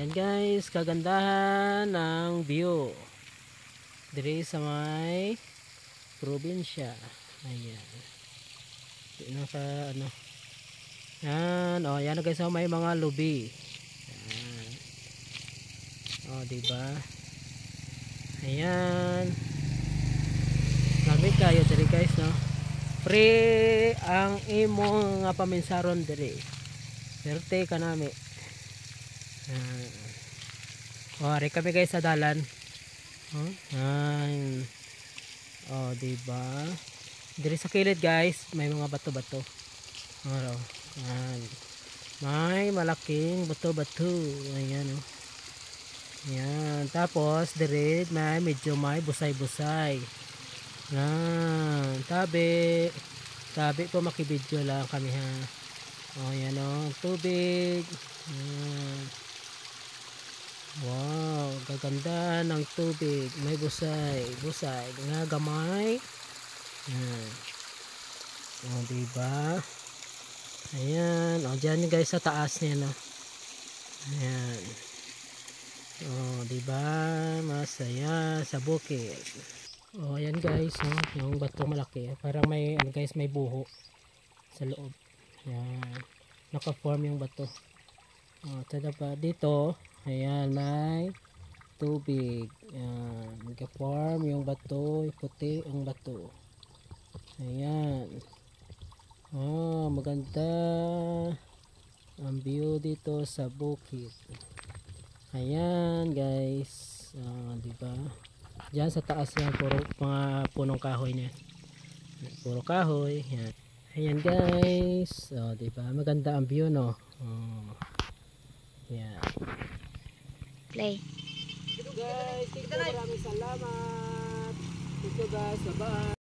Ayan guys, kagandahan ng view diri sa may probinsya. Ayan. Ito ka ano. Yan, oh, yan guys, oh, may mga lubi. Ayan. Oh, di ba? Ayan. Lamig kayo diri guys, no. Free ang imong nga paminsaron diri. Perte ka nami. Ari kami guys sa dalan. Oh, diba? Diri sa kilid guys, may mga bato-bato. May malaking bato-bato. Ayan, oh. Ayan. Tapos diri medyo may busay-busay. Tabi po, makibidyo lang kami ha. Oh, yan o, tubig. Wow, gaganda ng tubig. May busay nga gamay. Oh, diba? Ayan, oh, dyan guys sa taas niya, no. Ayan. Oh, diba? Masaya sa bukid. Oh, ayan guys, no? Yung bato malaki. Parang may, ano guys, may buho sa loob. Ayan. Naka-form yung bato. Oh, tada pa dito. Ayan, may tubig. Ayan. Naka-form yung bato. Puti ang bato. Ayan. Oh, maganda ang view dito sa bukid. Ayan guys. Diba? Diyan sa taas yan, puro mga punong kahoy niya. Puro kahoy. Yan. Ayan guys. Oh, diba? Maganda ang view, no? Oh. Yan. Play. Ito guys. Maraming salamat. Ito guys. Bye-bye.